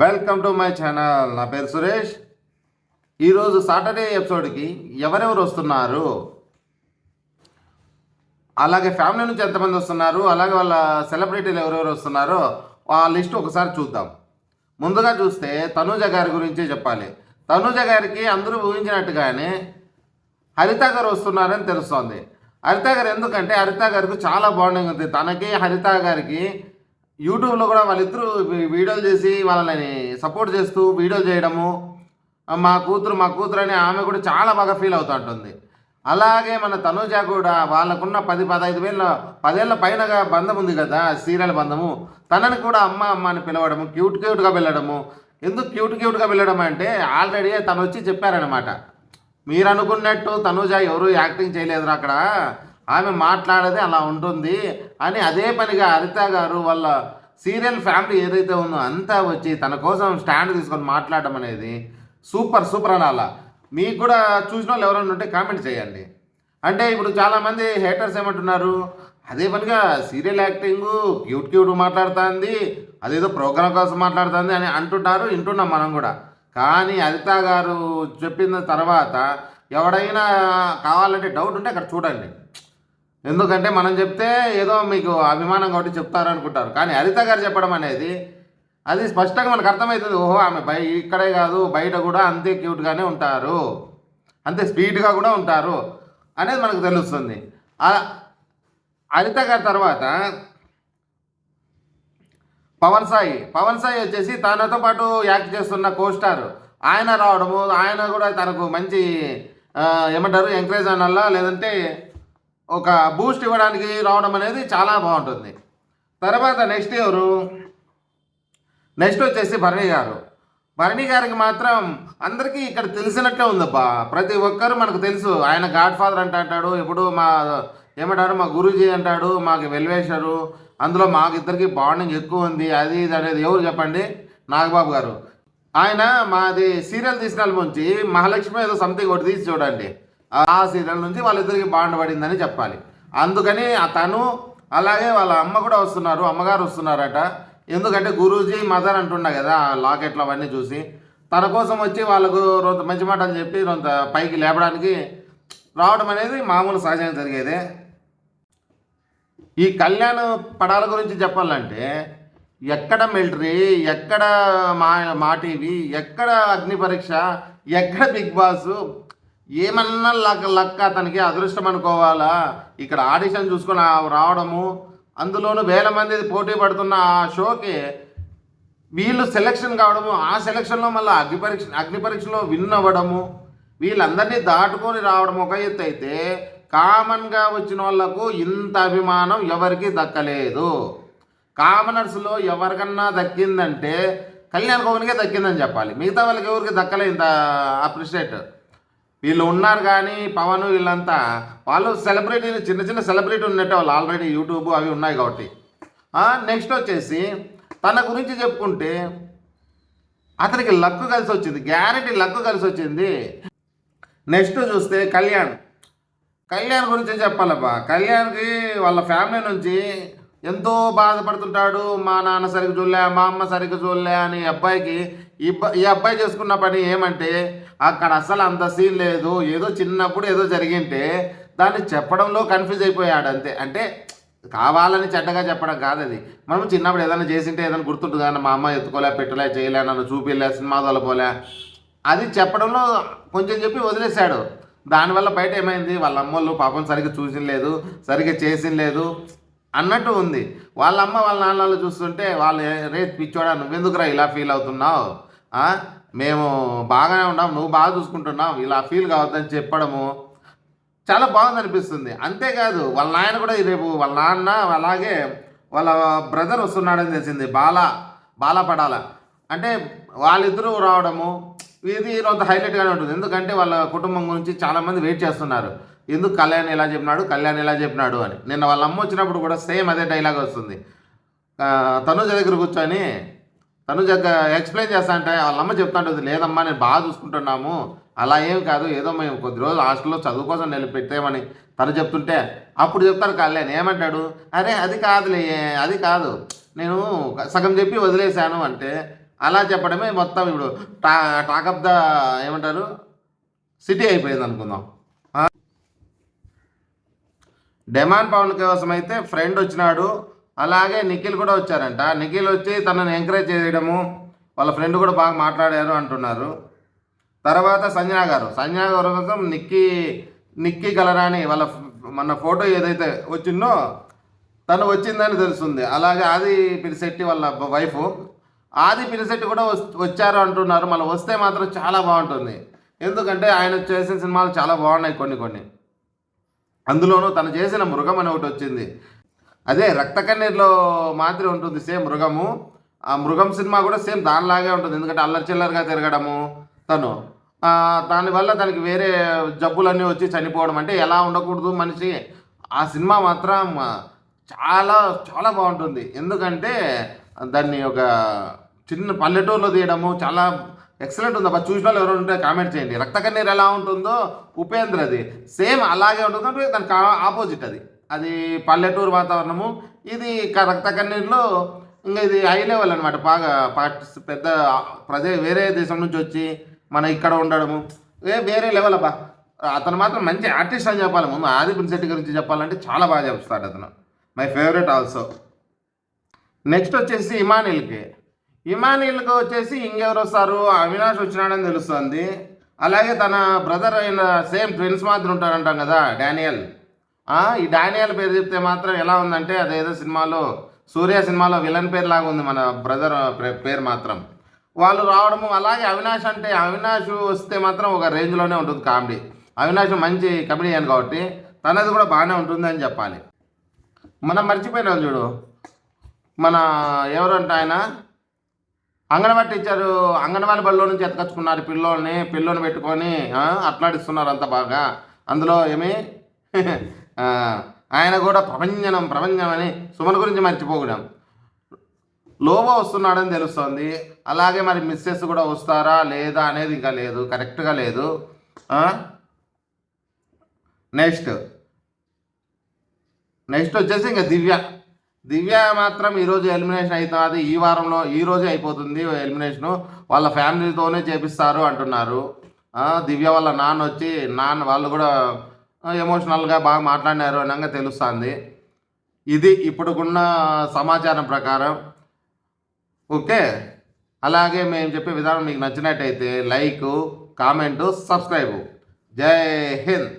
Welcome to my channel. నా పేరు సురేష్. ఈరోజు సాటర్డే ఎపిసోడ్కి ఎవరెవరు వస్తున్నారు, అలాగే ఫ్యామిలీ నుంచి ఎంతమంది వస్తున్నారు, అలాగే వాళ్ళ సెలబ్రిటీలు ఎవరెవరు వస్తున్నారో ఆ లిస్ట్ ఒకసారి చూద్దాం. ముందుగా చూస్తే తనూజ గారి గురించి చెప్పాలి. తనూజ గారికి అందరూ ఊహించినట్టుగానే హరిత గారు వస్తున్నారని తెలుస్తోంది. హరిత గారు ఎందుకంటే హరిత గారికి చాలా బాండింగ్ ఉంది. తనకి హరిత గారికి యూట్యూబ్లో కూడా వాళ్ళిద్దరూ వీడియోలు చేసి వాళ్ళని సపోర్ట్ చేస్తూ వీడియోలు చేయడము, మా కూతురు అని ఆమె కూడా చాలా బాగా ఫీల్ అవుతూ ఉంటుంది. అలాగే మన తనూజ కూడా వాళ్ళకున్న 10-15 పైనగా బంధం ఉంది కదా, సీరియల్ బంధము. తనని కూడా అమ్మ అని పిలవడము, క్యూట్గా వెళ్ళడము. ఎందుకు క్యూట్గా వెళ్ళడం అంటే ఆల్రెడీ తను వచ్చి చెప్పారనమాట, మీరు అనుకున్నట్టు తనూజ ఎవరు యాక్టింగ్ చేయలేదురా, అక్కడ ఆమె మాట్లాడేది అలా ఉంటుంది అని. అదే పనిగా హరిత గారు వాళ్ళ సీరియల్ ఫ్యామిలీ ఏదైతే ఉందో అంతా వచ్చి తన కోసం స్టాండ్ తీసుకొని మాట్లాడడం అనేది సూపర్ అనాలా. మీకు కూడా చూసిన వాళ్ళు ఎవరైనా ఉంటే కామెంట్ చేయండి. అంటే ఇప్పుడు చాలామంది హేటర్స్ ఏమంటున్నారు, అదే పనిగా సీరియల్ యాక్టింగు క్యూట్ మాట్లాడుతుంది, అదేదో ప్రోగ్రాం కోసం మాట్లాడుతుంది అని అంటుంటారు, వింటున్నాం మనం కూడా. కానీ హరిత గారు చెప్పిన తర్వాత ఎవడైనా కావాలంటే డౌట్ ఉంటే అక్కడ చూడండి. ఎందుకంటే మనం చెప్తే ఏదో మీకు అభిమానం కాబట్టి చెప్తారనుకుంటారు, కానీ హరిత గారు చెప్పడం అనేది అది స్పష్టంగా మనకు అర్థమవుతుంది. ఓహో, ఆమె ఇక్కడే కాదు బయట కూడా అంతే క్యూట్గానే ఉంటారు, అంతే స్పీడ్గా కూడా ఉంటారు అనేది మనకు తెలుస్తుంది. హరిత గారి తర్వాత పవన్ సాయి వచ్చేసి తనతో పాటు యాక్ట్ చేస్తున్న కోస్టార్ ఆయన రావడము, ఆయన కూడా తనకు మంచి ఏమంటారు ఎంకరేజ్ అనాలా, లేదంటే ఒక బూస్ట్ ఇవ్వడానికి రావడం అనేది చాలా బాగుంటుంది. తర్వాత నెక్స్ట్ వచ్చేసి భరణి గారికి మాత్రం అందరికీ ఇక్కడ తెలిసినట్టే ఉందబ్బా. ప్రతి ఒక్కరు మనకు తెలుసు, ఆయన గాడ్ ఫాదర్ అంటాడు, ఎప్పుడు మా గురూజీ అంటాడు, మాకు వెల్వేషరు, అందులో మాకు ఇద్దరికి బాండింగ్ ఎక్కువ ఉంది, అది ఇది అనేది ఎవరు చెప్పండి, నాగబాబు గారు. ఆయన మాది సీరియల్ తీసిన నుంచి మహాలక్ష్మి ఏదో సంథింగ్ ఒకటి తీసి చూడండి, ఆ సీరియల్ నుంచి వాళ్ళిద్దరికి బాండ్ పడిందని చెప్పాలి. అందుకని తను అలాగే వాళ్ళ అమ్మ కూడా వస్తున్నారు, అమ్మగారు వస్తున్నారట. ఎందుకంటే గురూజీ మదర్ అంటున్నా కదా, లాకెట్లు అవన్నీ చూసి తన కోసం వచ్చి వాళ్ళకు రొంత మంచి మాటలు చెప్పి రొంత పైకి లేపడానికి రావడం అనేది మామూలు సహజంగా జరిగేదే. ఈ కళ్యాణ్ పడాల గురించి చెప్పాలంటే ఎక్కడ మిలిటరీ, ఎక్కడ మా టీవీ, ఎక్కడ అగ్ని పరీక్ష, ఎక్కడ బిగ్ బాస్, ఏమన్నా లక్క అతనికి అదృష్టం అనుకోవాలా. ఇక్కడ ఆడిషన్ చూసుకొని రావడము, అందులోనూ వేల మంది పోటీ పడుతున్న ఆ షోకి వీళ్ళు సెలెక్షన్ కావడము, ఆ సెలెక్షన్లో మళ్ళీ అగ్ని పరీక్షలో విన్ అవ్వడము, వీళ్ళందరినీ దాటుకొని రావడం ఒక ఎత్తు అయితే, కామన్గా వచ్చిన వాళ్ళకు ఇంత అభిమానం ఎవరికి దక్కలేదు. కామనర్స్లో ఎవరికన్నా దక్కిందంటే కళ్యాణ్ కోవనికే దక్కిందని చెప్పాలి, మిగతా వాళ్ళకి ఎవరికి దక్కలే ఇంత అప్రిషియేట్. వీళ్ళు ఉన్నారు కానీ పవన్ వీళ్ళంతా వాళ్ళు సెలబ్రిటీలు, చిన్న సెలబ్రిటీ ఉన్నట్టే వాళ్ళు, ఆల్రెడీ యూట్యూబ్ అవి ఉన్నాయి కాబట్టి. నెక్స్ట్ వచ్చేసి తన గురించి చెప్పుకుంటే అతనికి లక్ కలిసి వచ్చింది, గ్యారెంటీ లక్ కలిసి వచ్చింది. నెక్స్ట్ చూస్తే కళ్యాణ్ గురించి చెప్పాలబ్బా. కళ్యాణ్కి వాళ్ళ ఫ్యామిలీ నుంచి ఎంతో బాధపడుతుంటాడు, మా నాన్న సరిగ్గా చూడలే, మా అమ్మ సరిగ్గా చూడలే అని. అబ్బాయికి ఈ అబ్బాయి చేసుకున్న పని ఏమంటే అక్కడ అసలు అంత సీన్ లేదు, ఏదో చిన్నప్పుడు ఏదో జరిగింటే దాన్ని చెప్పడంలో కన్ఫ్యూజ్ అయిపోయాడు అంతే. అంటే కావాలని చెడ్డగా చెప్పడం కాదు అది, మనం చిన్నప్పుడు ఏదైనా చేసింటే ఏదైనా గుర్తుంటుంది కానీ మా అమ్మ ఎత్తుకోలే, పెట్టలే, చేయలే, నన్ను చూపిలే, సినిమా తోలపోలే, అది చెప్పడంలో కొంచెం చెప్పి వదిలేశాడు. దానివల్ల బయట ఏమైంది, వాళ్ళ అమ్మోళ్ళు పాపం సరిగ్గా చూసినలేదు, సరిగ్గా చేసినలేదు అన్నట్టు ఉంది. వాళ్ళ అమ్మ వాళ్ళ నాన్నలు చూస్తుంటే వాళ్ళు, రే పిచ్చోడా నువ్వెందుకురా ఇలా ఫీల్ అవుతున్నావు, మేము బాగానే ఉన్నాం, నువ్వు బాగా చూసుకుంటున్నావు, ఇలా ఫీల్ కావద్దని చెప్పడము చాలా బాగుంది అనిపిస్తుంది. అంతేకాదు వాళ్ళ నాయన కూడా రేపు వాళ్ళ నాన్న అలాగే వాళ్ళ బ్రదర్ వస్తున్నాడని తెలిసింది, బాలా పడాల అంటే వాళ్ళిద్దరూ రావడము ఇది కొంత హైలైట్గానే ఉంటుంది. ఎందుకంటే వాళ్ళ కుటుంబం గురించి చాలామంది వెయిట్ చేస్తున్నారు, ఎందుకు కళ్యాణ్ ఎలా చెప్పినాడు అని. నిన్న వాళ్ళ అమ్మ వచ్చినప్పుడు కూడా సేమ్ అదే డైలాగ్ వస్తుంది. తనుజ దగ్గర కూర్చొని తనుజ ఎక్స్ప్లెయిన్ చేస్తా అంటే వాళ్ళ అమ్మ చెప్తా ఉంటుంది, లేదమ్మా నేను బాగా చూసుకుంటున్నాము, అలా ఏం కాదు, ఏదో మేము కొద్ది రోజులు హాస్టల్లో చదువు కోసం పెట్టామని తను చెప్తుంటే అప్పుడు చెప్తారు కళ్యాణ్ ఏమంటాడు, అరే అది కాదు, నేను సగం చెప్పి వదిలేశాను అంటే అలా చెప్పడమే మొత్తం ఇప్పుడు టాక్ ఆఫ్ ద ఏమంటారు సిటీ అయిపోయింది అనుకుందాం. డెమాన్ పవన్ కోసం అయితే ఫ్రెండ్ వచ్చినాడు, అలాగే నిఖిల్ కూడా వచ్చారంట. నిఖిల్ వచ్చి తనని ఎంకరేజ్ చేయడము, వాళ్ళ ఫ్రెండ్ కూడా బాగా మాట్లాడారు అంటున్నారు. తర్వాత సంజన గారు కోసం నిక్కీ గలరాని వాళ్ళ మన ఫోటో ఏదైతే వచ్చిందో తను వచ్చిందని తెలుస్తుంది. అలాగే ఆది పినిశెట్టి వాళ్ళ వైఫ్ ఆది పినిశెట్టి కూడా వచ్చారు అంటున్నారు. మళ్ళీ వస్తే మాత్రం చాలా బాగుంటుంది, ఎందుకంటే ఆయన చేసిన సినిమాలు చాలా బాగున్నాయి కొన్ని. అందులోనూ తను చేసిన మృగం అని ఒకటి వచ్చింది, అదే రక్త కన్నీర్లో మాదిరి ఉంటుంది సేమ్ మృగము. ఆ మృగం సినిమా కూడా సేమ్ దానిలాగే ఉంటుంది, ఎందుకంటే అల్లరి చిల్లరగా తిరగడము తను, దానివల్ల తనకి వేరే జబ్బులన్నీ వచ్చి చనిపోవడం, అంటే ఎలా ఉండకూడదు మనిషి. ఆ సినిమా మాత్రం చాలా చాలా బాగుంటుంది, ఎందుకంటే దాన్ని ఒక చిన్న పల్లెటూరులో తీయడము చాలా ఎక్సలెంట్ ఉంది. అబ్బా చూసిన వాళ్ళు ఎవరు ఉంటే కామెంట్ చేయండి. రక్త కన్నీరు ఎలా ఉంటుందో ఉపేంద్రది సేమ్ అలాగే ఉంటుంది, అంటే దానికి ఆపోజిట్ అది పల్లెటూరు వాతావరణము. ఇది రక్త కన్నీరులో ఇంకా ఇది హై లెవెల్ అనమాట, బాగా పెద్ద వేరే దేశం నుంచి వచ్చి మన ఇక్కడ ఉండడము వేరే లెవెల్. అబ్బా అతను మాత్రం మంచి ఆర్టిస్ట్ అని చెప్పాలి. ముందు ఆది పినిశెట్టి గురించి చెప్పాలంటే చాలా బాగా చెప్తాడు అతను, మై ఫేవరెట్ ఆల్సో. నెక్స్ట్ వచ్చేసి ఇమానిల్కి వచ్చేసి ఇంకెవరు వస్తారు, అవినాష్ వచ్చినాడని తెలుస్తుంది. అలాగే తన బ్రదర్ అయిన సేమ్ ట్విన్స్ మాత్రం ఉంటారంటాం కదా డానియల్. ఈ డానియల్ పేరు చెప్తే మాత్రం ఎలా ఉందంటే అదేదో సినిమాలో సూర్య సినిమాలో విలన్ పేరు లాగా ఉంది, మన బ్రదర్ పేరు మాత్రం. వాళ్ళు రావడము, అలాగే అవినాష్ వస్తే మాత్రం ఒక రేంజ్లోనే ఉంటుంది కామెడీ. అవినాష్ మంచి కమెడియన్ కాబట్టి తనది కూడా బాగానే ఉంటుంది అని చెప్పాలి. మనం మర్చిపోయినాం చూడు, మన ఎవరంటే ఆయన అంగన్వాడీ టీచరు, అంగన్వాడీ బడిలో నుంచి ఎత్తుకొచ్చుకున్నారు పిల్లోని పెట్టుకొని అట్లాడిస్తున్నారు అంత బాగా. అందులో ఏమి ఆయన కూడా ప్రపంచం అని సుమన్ గురించి మర్చిపోకూడదు. లోబో వస్తున్నాడని తెలుస్తుంది. అలాగే మరి మిస్సెస్ కూడా వస్తారా లేదా అనేది ఇంకా లేదు, కరెక్ట్గా లేదు. నెక్స్ట్ వచ్చేసి ఇంకా దివ్య మాత్రం ఈరోజు ఎలిమినేషన్ అవుతుంది, ఈ రోజే అయిపోతుంది ఎలిమినేషను. వాళ్ళ ఫ్యామిలీతోనే చేపిస్తారు అంటున్నారు. దివ్య వాళ్ళ నాన్న వాళ్ళు కూడా ఎమోషనల్గా బాగా మాట్లాడినారు అనగా తెలుస్తుంది. ఇది ఇప్పుడుకున్న సమాచారం ప్రకారం. ఓకే, అలాగే మేము చెప్పే విధానం మీకు నచ్చినట్టయితే లైక్, కామెంటు, సబ్స్క్రైబు. జై హింద్.